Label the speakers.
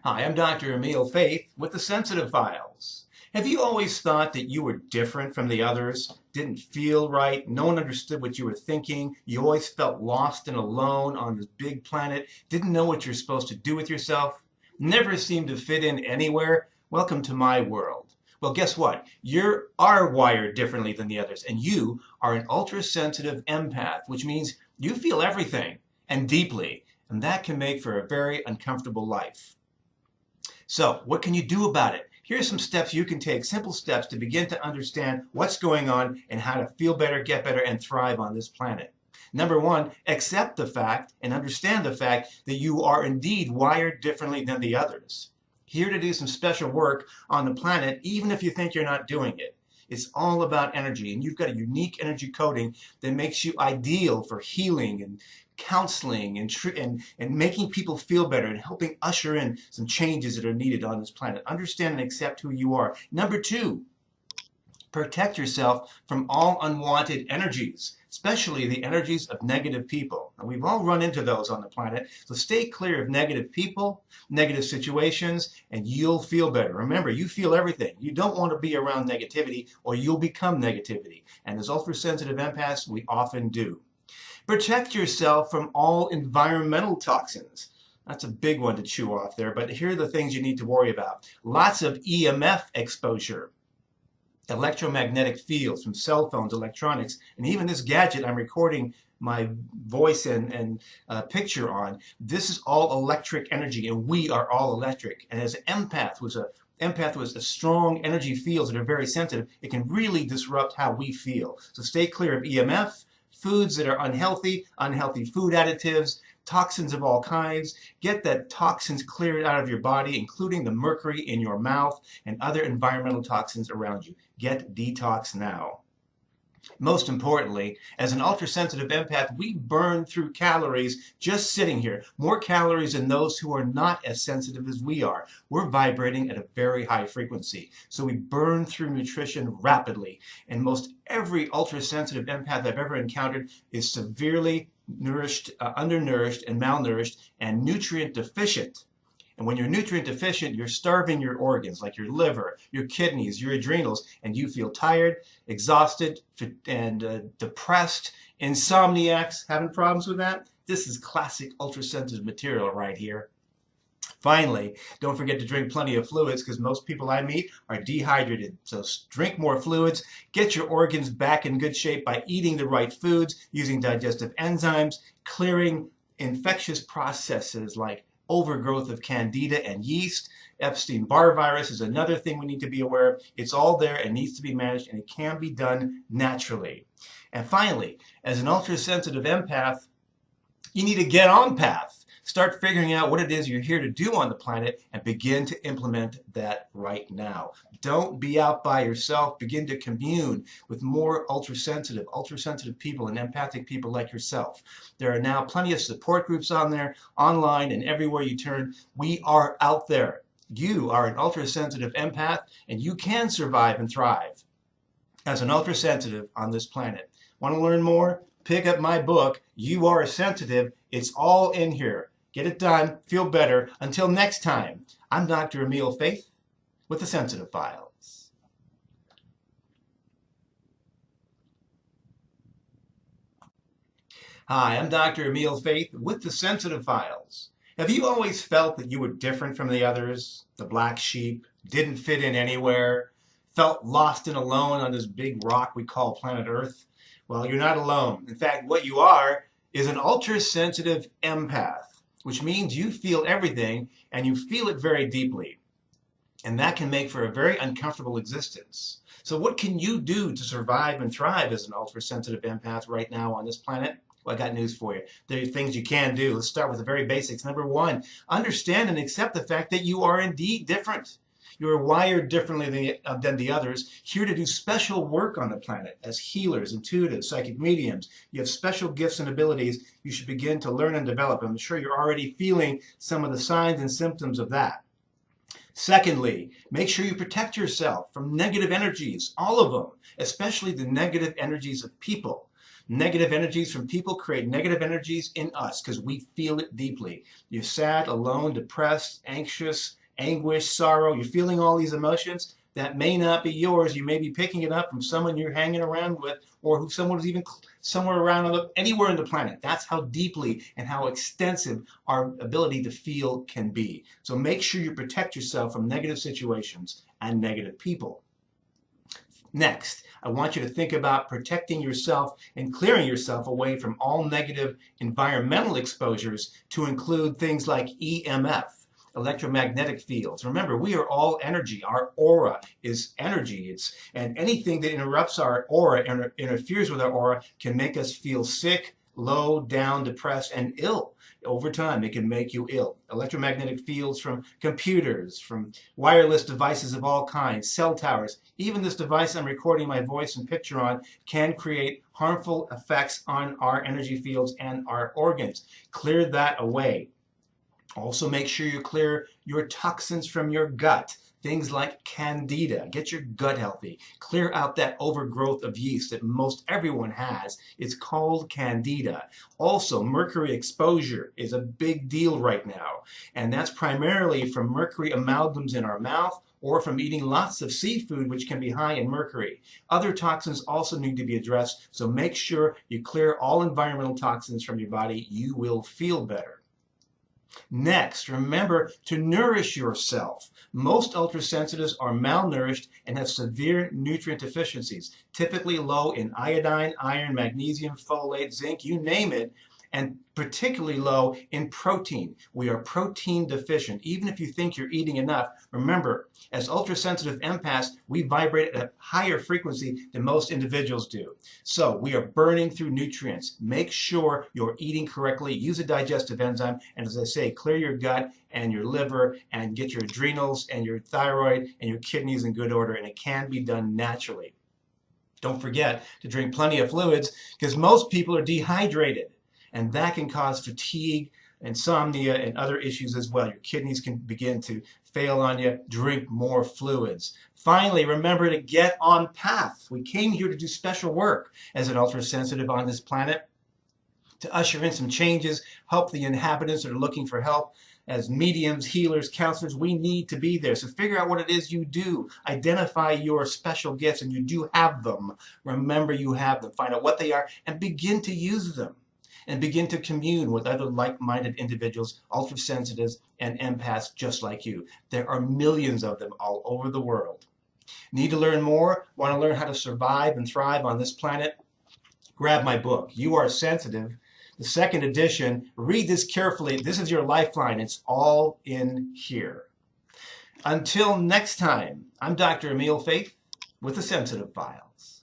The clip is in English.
Speaker 1: Hi, I'm Dr. Emil Faith with the Sensitive Files. Have you always thought that you were different from the others? Didn't feel right? No one understood what you were thinking? You always felt lost and alone on this big planet? Didn't know what you're supposed to do with yourself? Never seemed to fit in anywhere? Welcome to my world. Well, guess what? You are wired differently than the others, and you are an ultra-sensitive empath, which means you feel everything and deeply, and that can make for a very uncomfortable life. So, what can you do about it? Here are some steps you can take, simple steps to begin to understand what's going on and how to feel better, get better, and thrive on this planet. Number one, accept the fact and understand the fact that you are indeed wired differently than the others. Here to do some special work on the planet, even if you think you're not doing it. It's all about energy, and you've got a unique energy coding that makes you ideal for healing and counseling and making people feel better and helping usher in some changes that are needed on this planet. Understand and accept who you are. Number two, protect yourself from all unwanted energies, especially the energies of negative people. And we've all run into those on the planet, so stay clear of negative people, negative situations, and you'll feel better. Remember, you feel everything. You don't want to be around negativity or you'll become negativity. And as ultra-sensitive empaths, we often do. Protect yourself from all environmental toxins. That's a big one to chew off there, but here are the things you need to worry about. Lots of EMF exposure, electromagnetic fields from cell phones, electronics, and even this gadget I'm recording my voice and picture on. This is all electric energy, and we are all electric. And as an empath was a strong energy fields that are very sensitive, it can really disrupt how we feel. So stay clear of EMF, foods that are unhealthy food additives, toxins of all kinds. Get that toxins cleared out of your body, including the mercury in your mouth and other environmental toxins around you. Get detox now. Most importantly, as an ultra-sensitive empath, we burn through calories just sitting here. More calories than those who are not as sensitive as we are. We're vibrating at a very high frequency. So we burn through nutrition rapidly. And most every ultra-sensitive empath I've ever encountered is severely nourished, undernourished, and malnourished, and nutrient deficient. And when you're nutrient deficient, you're starving your organs like your liver, your kidneys, your adrenals, and you feel tired, exhausted, and depressed. Insomniacs having problems with that? This is classic ultra-sensitive material right here. Finally, don't forget to drink plenty of fluids because most people I meet are dehydrated. So drink more fluids, get your organs back in good shape by eating the right foods, using digestive enzymes, clearing infectious processes like overgrowth of candida and yeast. Epstein-Barr virus is another thing we need to be aware of. It's all there and needs to be managed, and it can be done naturally. And finally, as an ultra-sensitive empath, you need to get on path. Start figuring out what it is you're here to do on the planet and begin to implement that right now. Don't be out by yourself. Begin to commune with more ultra-sensitive people and empathic people like yourself. There are now plenty of support groups on there, online, and everywhere you turn. We are out there. You are an ultra-sensitive empath, and you can survive and thrive as an ultra-sensitive on this planet. Want to learn more? Pick up my book, You Are Sensitive. It's all in here. Get it done. Feel better. Until next time, I'm Dr. Emil Faith with the Sensitive Files. Hi, I'm Dr. Emil Faith with the Sensitive Files. Have you always felt that you were different from the others? The black sheep, didn't fit in anywhere, felt lost and alone on this big rock we call planet Earth? Well, you're not alone. In fact, what you are is an ultra-sensitive empath, which means you feel everything and you feel it very deeply. And that can make for a very uncomfortable existence. So what can you do to survive and thrive as an ultra-sensitive empath right now on this planet? Well, I got news for you. There are things you can do. Let's start with the very basics. Number one, understand and accept the fact that you are indeed different. You are wired differently than the others, here to do special work on the planet as healers, intuitives, psychic mediums. You have special gifts and abilities you should begin to learn and develop. I'm sure you're already feeling some of the signs and symptoms of that. Secondly, make sure you protect yourself from negative energies, all of them, especially the negative energies of people. Negative energies from people create negative energies in us because we feel it deeply. You're sad, alone, depressed, anxious, anguish, sorrow. You're feeling all these emotions that may not be yours. You may be picking it up from someone you're hanging around with, or who someone who's even somewhere around anywhere in the planet. That's how deeply and how extensive our ability to feel can be. So make sure you protect yourself from negative situations and negative people. Next, I want you to think about protecting yourself and clearing yourself away from all negative environmental exposures, to include things like EMF, electromagnetic fields. Remember, we are all energy. Our aura is energy. And anything that interrupts our aura, interferes with our aura, can make us feel sick, low, down, depressed, and ill. Over time, it can make you ill. Electromagnetic fields from computers, from wireless devices of all kinds, cell towers, even this device I'm recording my voice and picture on, can create harmful effects on our energy fields and our organs. Clear that away. Also, make sure you clear your toxins from your gut. Things like candida. Get your gut healthy. Clear out that overgrowth of yeast that most everyone has. It's called candida. Also, mercury exposure is a big deal right now. And that's primarily from mercury amalgams in our mouth, or from eating lots of seafood, which can be high in mercury. Other toxins also need to be addressed, so make sure you clear all environmental toxins from your body. You will feel better. Next, remember to nourish yourself. Most ultrasensitives are malnourished and have severe nutrient deficiencies, typically low in iodine, iron, magnesium, folate, zinc, you name it, and particularly low in protein. We are protein deficient. Even if you think you're eating enough, remember, as ultrasensitive empaths, we vibrate at a higher frequency than most individuals do. So we are burning through nutrients. Make sure you're eating correctly. Use a digestive enzyme. And as I say, clear your gut and your liver and get your adrenals and your thyroid and your kidneys in good order. And it can be done naturally. Don't forget to drink plenty of fluids, because most people are dehydrated. And that can cause fatigue, insomnia, and other issues as well. Your kidneys can begin to fail on you. Drink more fluids. Finally, remember to get on path. We came here to do special work as an ultrasensitive on this planet, to usher in some changes, help the inhabitants that are looking for help. As mediums, healers, counselors, we need to be there. So figure out what it is you do. Identify your special gifts, and you do have them. Remember you have them. Find out what they are and begin to use them. And begin to commune with other like-minded individuals, ultrasensitives, and empaths just like you. There are millions of them all over the world. Need to learn more? Want to learn how to survive and thrive on this planet? Grab my book, You Are Sensitive, the second edition. Read this carefully. This is your lifeline. It's all in here. Until next time, I'm Dr. Emil Faith with the Sensitive Files.